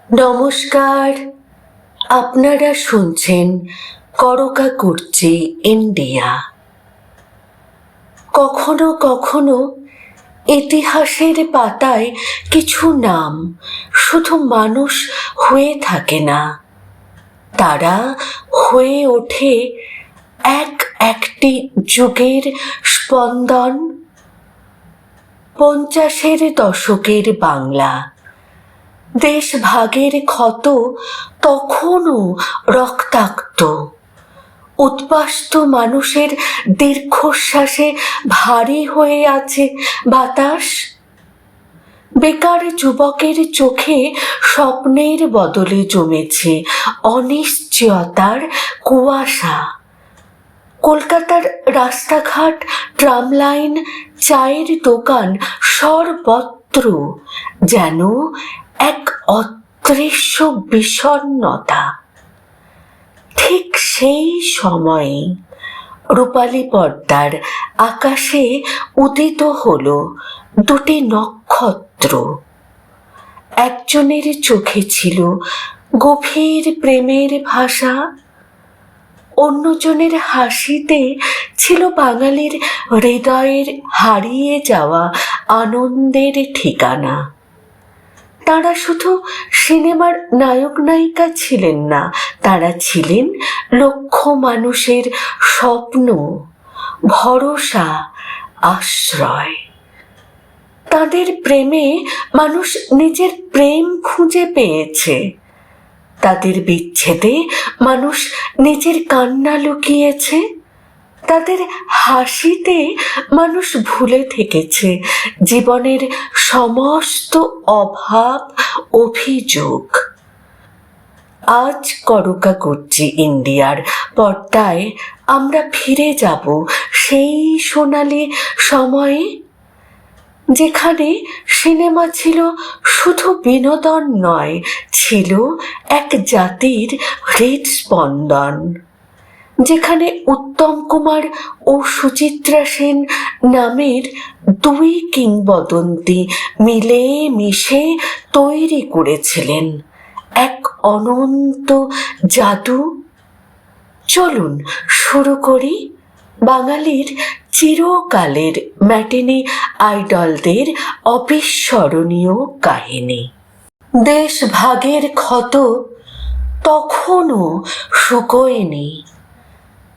নমস্কার, আপনারা শুনছেন করকা করছি ইন্ডিয়া। কখনো কখনো ইতিহাসের পাতায় কিছু নাম শুধু মানুষ হয়ে থাকে না, তারা হয়ে ওঠে একটি যুগের স্পন্দন। 50-এর দশকের বাংলা, দেশ ভাগের ক্ষত তখনও রক্তাক্ত। উদ্বাস্তু মানুষের দীর্ঘশ্বাসে ভারী হয়ে আছে বাতাস। বেকার যুবকের চোখে স্বপ্নের বদলে জমেছে অনিশ্চয়তার কুয়াশা। কলকাতার রাস্তাঘাট, ট্রাম লাইন, চায়ের দোকান সর্বত্র যেন এক অদৃশ্য বিষণ্ণতা। ঠিক সেই সময়ে রূপালী পর্দার আকাশে উদিত হলো দুটি নক্ষত্র। একজনের চোখে ছিল গভীর প্রেমের ভাষা, অন্যজনের হাসিতে ছিল বাঙালির হৃদয়ের হারিয়ে যাওয়া আনন্দের ঠিকানা। তারা শুধু সিনেমার নায়ক নায়িকা ছিলেন না, তারা ছিলেন লক্ষ মানুষের স্বপ্ন, ভরসা, আশ্রয়। তাদের প্রেমে মানুষ নিজের প্রেম খুঁজে পেয়েছে, তাদের বিচ্ছেদে মানুষ নিজের কান্না লুকিয়েছে, তাদের হাসিতে মানুষ ভুলে থেকেছে জীবনের সমস্ত অভাব, অভিযোগ। আজ করকা করছি ইন্ডিয়ার পর্দায় আমরা ফিরে যাব সেই সোনালি সময়ে, যেখানে সিনেমা ছিল শুধু বিনোদন নয়, ছিল এক জাতির হৃদস্পন্দন। যেখানে উত্তম কুমার ও সুচিত্রা সেন নামের দুই কিংবদন্তি মিলে মিশে তৈরি করেছিলেন এক অনন্ত জাদু। চলুন শুরু করি বাঙালির চিরকালের ম্যাটিনি আইডলদের অবিস্মরণীয় কাহিনী। দেশ ভাগের ক্ষত তখনও শুকোয়নি।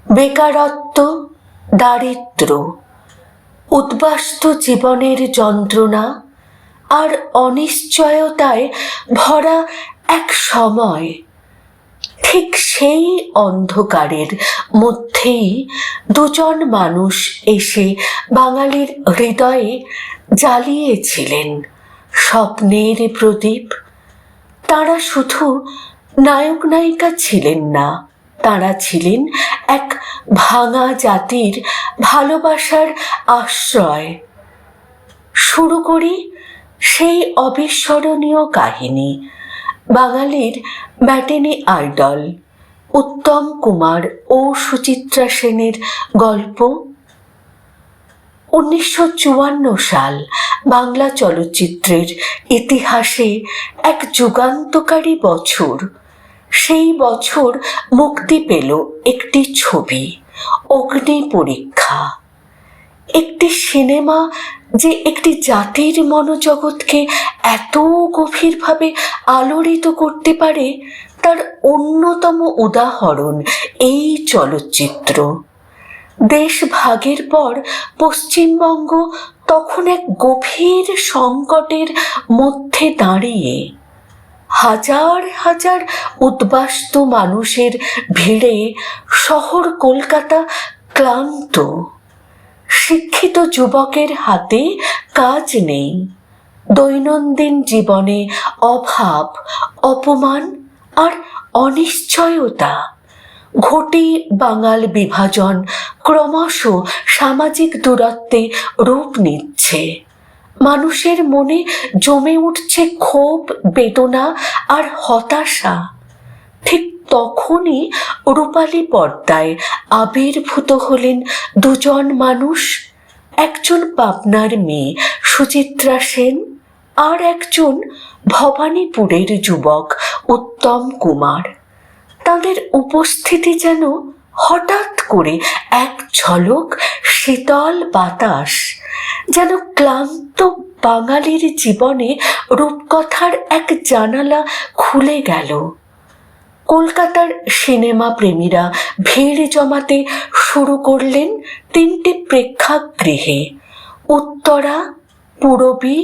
বেকারত্ব, দারিদ্র্য, উদ্বাস্তু জীবনের যন্ত্রণা আর অনিশ্চয়তায় ভরা এক সময়। ঠিক সেই অন্ধকারের মধ্যেই দুজন মানুষ এসে বাঙালির হৃদয়ে জ্বালিয়েছিলেন স্বপ্নের প্রদীপ। তারা শুধু নায়ক নায়িকা ছিলেন না, তারা ছিলেন এক ভাঙা জাতির ভালোবাসার আশ্রয়। শুরু করি সেই অবিস্মরণীয় কাহিনী, বাঙালির ম্যাটিনি আইডল উত্তম কুমার ও সুচিত্রা সেনের গল্প। 1954 সাল বাংলা চলচ্চিত্রের ইতিহাসে এক যুগান্তকারী বছর। সেই বছর মুক্তি পেল একটি ছবি, অগ্নি পরীক্ষা। একটি সিনেমা যে একটি জাতির মনোজগৎকে এত গভীরভাবে আলোড়িত করতে পারে, তার অন্যতম উদাহরণ এই চলচ্চিত্র। দেশ ভাগের পর পশ্চিমবঙ্গ তখন এক গভীর সংকটের মধ্যে দাঁড়িয়ে। হাজার হাজার উদ্বাস্তু মানুষের ভিড়ে শহর কলকাতা ক্লান্ত। শিক্ষিত যুবকের হাতে কাজ নেই, দৈনন্দিন জীবনে অভাব, অপমান আর অনিশ্চয়তা। ঘটি বাঙাল বিভাজন ক্রমশ সামাজিক দূরত্বে রূপ নিচ্ছে। মানুষের মনে জমে উঠছে ক্ষোভ, বেদনা আর হতাশা। ঠিক তখনই রূপালী পর্দায় আবির্ভূত হলেন দুজন মানুষ, একজন পাবনার মেয়ে সুচিত্রা সেন আর একজন ভবানীপুরের যুবক উত্তম কুমার। তাদের উপস্থিতি যেন হঠাৎ করে এক ঝলক শীতল বাতাস, যেন ক্লান্ত বাঙালির জীবনে রূপকথার এক জানালা খুলে গেল। কলকাতার সিনেমা প্রেমীরা ভিড় জমাতে শুরু করলেন তিনটি প্রেক্ষাগৃহে, উত্তরা, পূরবী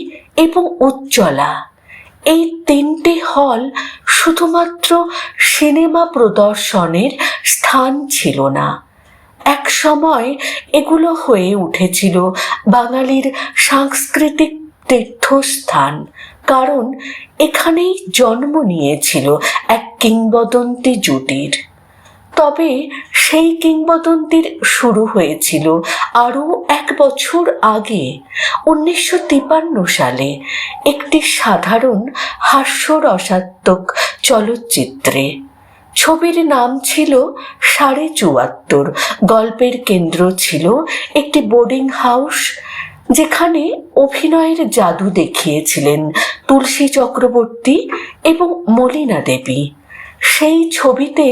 এবং উজ্জ্বলা। এই তিনটি হল শুধুমাত্র সিনেমা প্রদর্শনের স্থান ছিল না, এক সময় এগুলো হয়ে উঠেছিল বাঙালির সাংস্কৃতিক তীর্থস্থান, কারণ এখানেই জন্ম নিয়েছিল এক কিংবদন্তি জুটির। তবে সেই কিংবদন্তির শুরু হয়েছিল আরও 1 বছর আগে, 1953 সালে একটি সাধারণ হাস্যরসাত্মক চলচ্চিত্রে। ছবির নাম ছিল 74.5। গল্পের কেন্দ্র ছিল একটি বোর্ডিং হাউস, যেখানে অভিনয়ের জাদু দেখিয়েছিলেন তুলসী চক্রবর্তী এবং মলিনা দেবী। সেই ছবিতে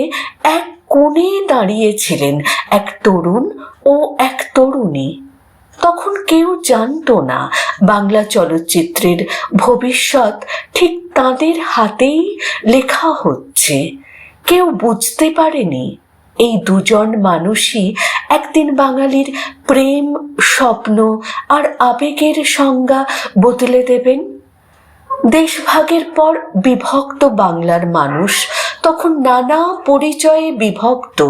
এক কোণে দাঁড়িয়েছিলেন এক তরুণ ও এক তরুণী। তখন কেউ জানতো না বাংলা চলচ্চিত্রের ভবিষ্যৎ ঠিক তাদের হাতেই লেখা হচ্ছে। কেউ বুঝতে পারেনি এই দুজন মানুষই একদিন বাঙালির প্রেম, স্বপ্ন আর আবেগের সংজ্ঞা বদলে দেবেন। দেশভাগের পর বিভক্ত বাংলার মানুষ তখন নানা পরিচয়ে বিভক্ত,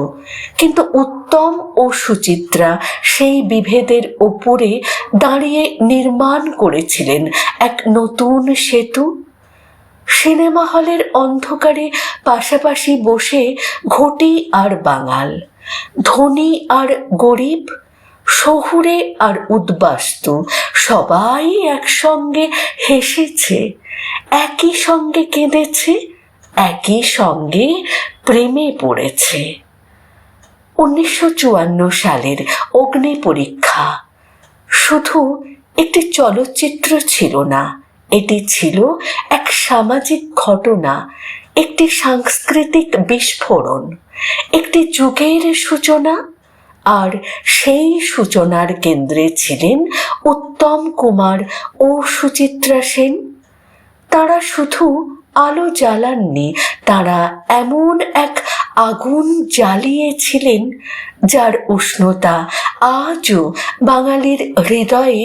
কিন্তু উত্তম ও সুচিত্রা সেই বিভেদের ওপরে দাঁড়িয়ে নির্মাণ করেছিলেন এক নতুন সেতু। সিনেমা হলের অন্ধকারে পাশাপাশি বসে ঘটি আর বাঙাল, ধনী আর গরিব, শহুরে আর উদ্বাস্তু সবাই একসঙ্গে হেসেছে, একই সঙ্গে কেঁদেছে, একই সঙ্গে প্রেমে পড়েছে। 1954 সালের অগ্নি পরীক্ষা শুধু একটি চলচ্চিত্র ছিল না, এটি ছিল এক সামাজিক ঘটনা, একটি সাংস্কৃতিক বিস্ফোরণ, একটি যুগের সূচনা। আর সেই সূচনার কেন্দ্রে ছিলেন উত্তম কুমার ও সুচিত্রা সেন। তারা শুধু আলো জ্বালাননি, তারা এমন এক আগুন জ্বালিয়েছিলেন যার উষ্ণতা আজও বাঙালির হৃদয়ে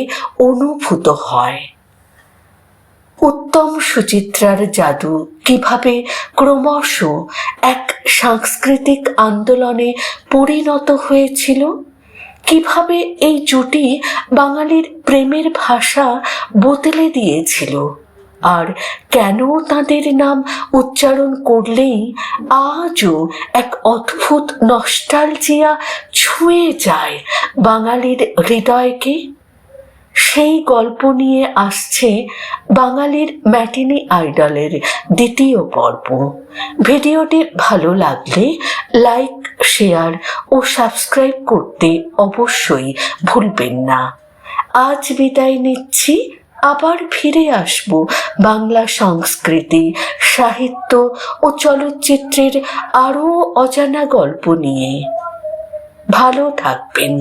অনুভূত হয়। উত্তম সুচিত্রার জাদু কিভাবে ক্রমশ এক সাংস্কৃতিক আন্দোলনে পরিণত হয়েছিল, কিভাবে এই জুটি বাঙালির প্রেমের ভাষা বদলে দিয়েছিল, আর কেন তাদের নাম উচ্চারণ করলেই আজও এক অদ্ভুত নস্টালজিয়া ছুঁয়ে যায় বাঙালির হৃদয়কে, সেই গল্প নিয়ে আসছে বাঙালির ম্যাটিনি আইডলের 2য় পর্ব। ভিডিওটি ভালো লাগলে লাইক, শেয়ার ও সাবস্ক্রাইব করতে অবশ্যই ভুলবেন না। আজ বিদায় নিচ্ছি, আবার ফিরে আসব বাংলা সংস্কৃতি, সাহিত্য ও চলচ্চিত্রের আরও অজানা গল্প নিয়ে। ভালো থাকবেন।